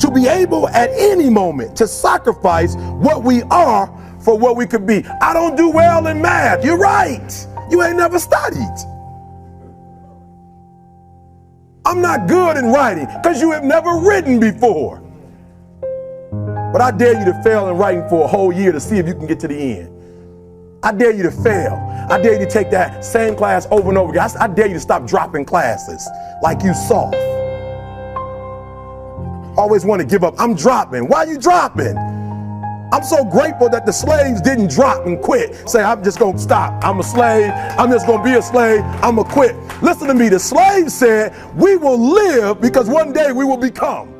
to be able at any moment to sacrifice what we are for what we could be. I don't do well in math. You're right. You ain't never studied. I'm not good in writing because you have never written before. But I dare you to fail in writing for a whole year to see if you can get to the end. I dare you to fail. I dare you to take that same class over and over again. I dare you to stop dropping classes like you soft. Always want to give up. I'm dropping. Why are you dropping? I'm so grateful that the slaves didn't drop and quit. Say, I'm just going to stop. I'm a slave. I'm just going to be a slave. I'm going to quit. Listen to me. The slaves said, we will live because one day we will become.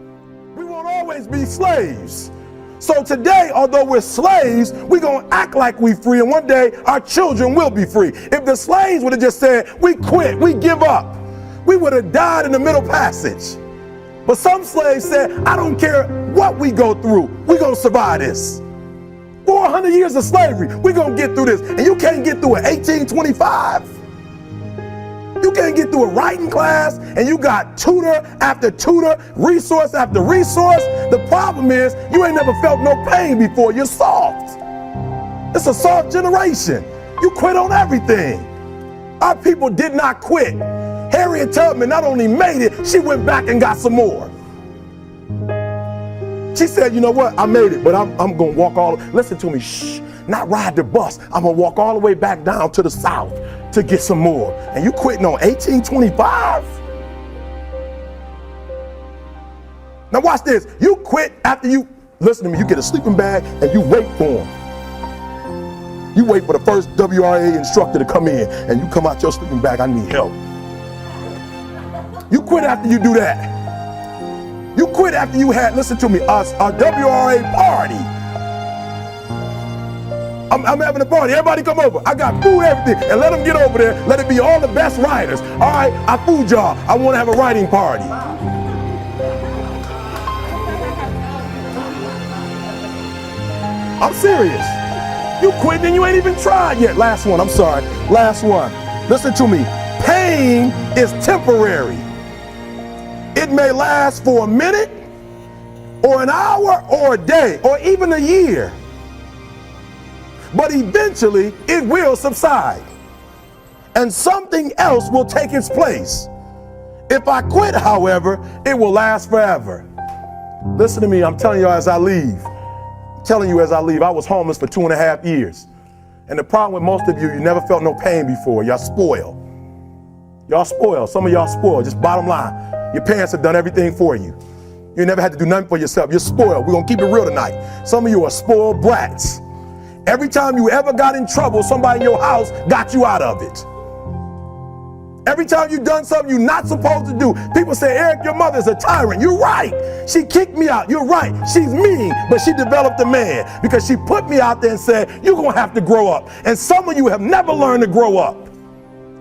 We won't always be slaves. So today, although we're slaves, we're going to act like we're free, and one day our children will be free. If the slaves would have just said, we quit, we give up, we would have died in the middle passage. But some slaves said, I don't care what we go through, we're going to survive this. 400 years of slavery, we're going to get through this. And you can't get through it 1825. You can't get through a writing class, and you got tutor after tutor, resource after resource. The problem is you ain't never felt no pain before. You're soft. It's a soft generation. You quit on everything. Our people did not quit. Harriet Tubman not only made it, she went back and got some more. She said, you know what, I made it, but I'm going to walk all, listen to me, shh, not ride the bus. I'm going to walk all the way back down to the South to get some more. And you quitting on 1825? Now watch this. You quit after you, listen to me, you get a sleeping bag and you wait for them. You wait for the first WRA instructor to come in and you come out your sleeping bag, I need help. You quit after you do that. You quit after you had, listen to me, a WRA party. I'm having a party. Everybody come over. I got food, everything. And let them get over there. Let it be all the best writers. All right, I fooled y'all. I want to have a writing party. I'm serious. You quit and you ain't even tried yet. Last one, I'm sorry. Last one. Listen to me. Pain is temporary. It may last for a minute or an hour or a day or even a year. But eventually it will subside and something else will take its place. If I quit, however, it will last forever. Listen to me, I'm telling you as I leave. I'm telling you as I leave, I was homeless for 2.5 years. And the problem with most of you, you never felt no pain before. Y'all spoiled. Y'all spoiled. Some of y'all spoiled, just bottom line. Your parents have done everything for you. You never had to do nothing for yourself. You're spoiled. We're going to keep it real tonight. Some of you are spoiled brats. Every time you ever got in trouble, somebody in your house got you out of it. Every time you've done something you're not supposed to do, people say, Eric, your mother's a tyrant. You're right. She kicked me out. You're right. She's mean, but she developed a man because she put me out there and said, you're going to have to grow up. And some of you have never learned to grow up.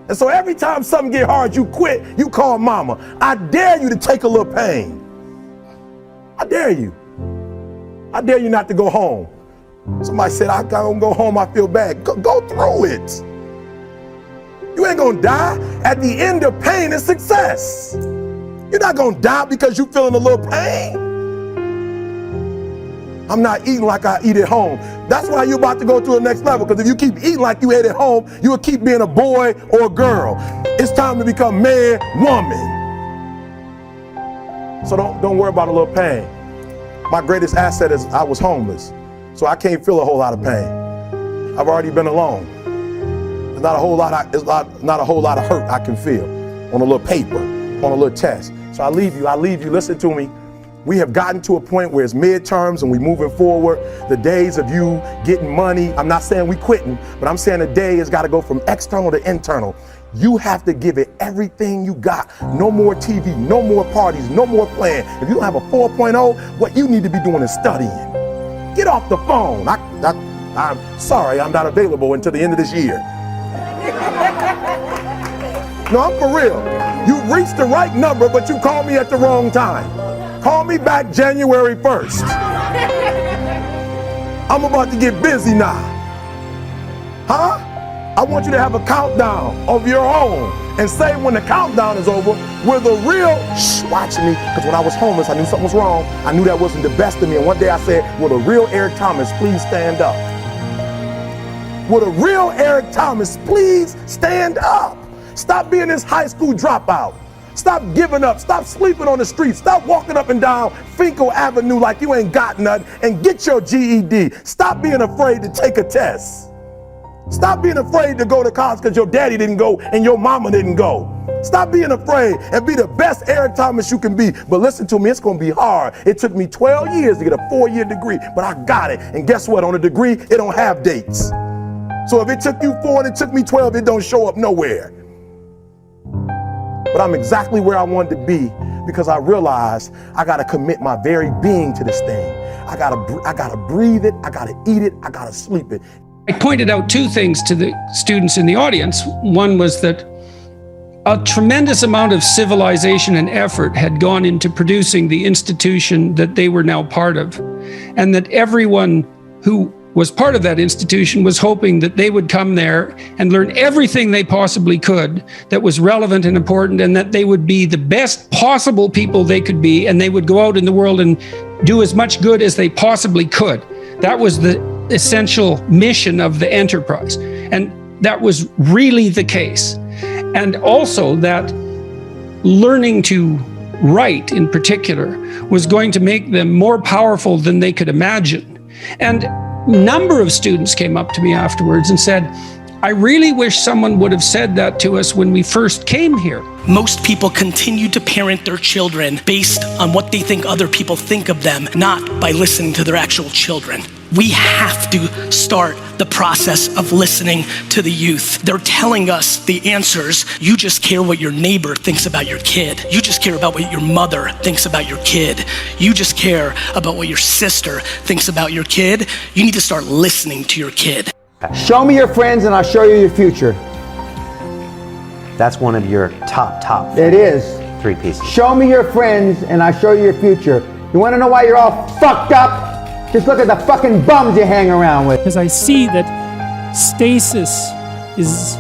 And so every time something get hard, you quit, you call mama. I dare you to take a little pain. I dare you. I dare you not to go home. Somebody said, I gotta go home, I feel bad. Go through it. You ain't gonna die. At the end of pain is success. You're not gonna die because you're feeling a little pain. I'm not eating like I eat at home. That's why you're about to go to the next level, because if you keep eating like you ate at home, you will keep being a boy or a girl. It's time to become man, woman. So don't worry about a little pain. My greatest asset is I was homeless. So I can't feel a whole lot of pain. I've already been alone. There's not a whole lot of hurt I can feel on a little paper, on a little test. So I leave you, listen to me. We have gotten to a point where it's midterms and we're moving forward. The days of you getting money, I'm not saying we quitting, but I'm saying the day has got to go from external to internal. You have to give it everything you got. No more TV, no more parties, no more playing. If you don't have a 4.0, what you need to be doing is studying. Get off the phone. I'm sorry, I'm not available until the end of this year. No, I'm for real. You reached the right number, but you called me at the wrong time. Call me back January 1st. I'm about to get busy now. Huh? I want you to have a countdown of your own. and say when the countdown is over, we're the real, shh, watch me, because when I was homeless, I knew something was wrong. I knew that wasn't the best of me, and one day I said, will the real Eric Thomas please stand up? Will the real Eric Thomas please stand up? Stop being this high school dropout. Stop giving up. Stop sleeping on the street. Stop walking up and down Finkel Avenue like you ain't got nothing, and get your GED. Stop being afraid to take a test. Stop being afraid to go to college because your daddy didn't go and your mama didn't go. Stop being afraid and be the best Eric Thomas you can be. But listen to me, it's going to be hard. It took me 12 years to get a 4-year degree, but I got it. And guess what? On a degree, it don't have dates. So if it took you 4 and it took me 12, it don't show up nowhere. But I'm exactly where I wanted to be because I realized I got to commit my very being to this thing. I gotta breathe it. I gotta eat it. I gotta sleep it. I pointed out 2 things to the students in the audience. One was that a tremendous amount of civilization and effort had gone into producing the institution that they were now part of, and that everyone who was part of that institution was hoping that they would come there and learn everything they possibly could that was relevant and important, and that they would be the best possible people they could be, and they would go out in the world and do as much good as they possibly could. That was the essential mission of the enterprise, and that was really the case. And also that learning to write in particular was going to make them more powerful than they could imagine. And a number of students came up to me afterwards and said, I really wish someone would have said that to us when we first came here. Most people continue to parent their children based on what they think other people think of them, not by listening to their actual children. We have to start the process of listening to the youth. They're telling us the answers. You just care what your neighbor thinks about your kid. You just care about what your mother thinks about your kid. You just care about what your sister thinks about your kid. You need to start listening to your kid. Show me your friends and I'll show you your future. That's one of your top It is. 3 pieces. Show me your friends and I'll show you your future. You want to know why you're all fucked up? Just look at the fucking bums you hang around with. Because I see that stasis is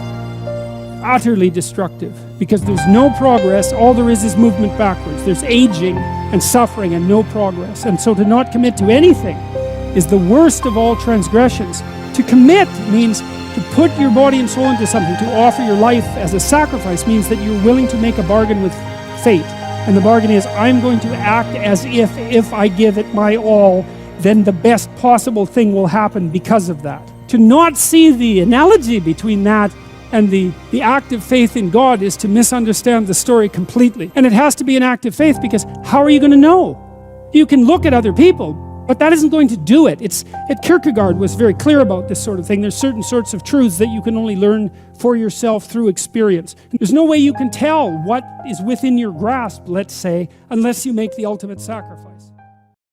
utterly destructive. Because there's no progress, all there is movement backwards. There's aging and suffering and no progress. And so to not commit to anything is the worst of all transgressions. To commit means to put your body and soul into something. To offer your life as a sacrifice means that you're willing to make a bargain with fate. And the bargain is, I'm going to act as if I give it my all, then the best possible thing will happen because of that. To not see the analogy between that and the act of faith in God is to misunderstand the story completely. And it has to be an act of faith, because how are you going to know? You can look at other people, but that isn't going to do it. Kierkegaard was very clear about this sort of thing. There's certain sorts of truths that you can only learn for yourself through experience. There's no way you can tell what is within your grasp, let's say, unless you make the ultimate sacrifice.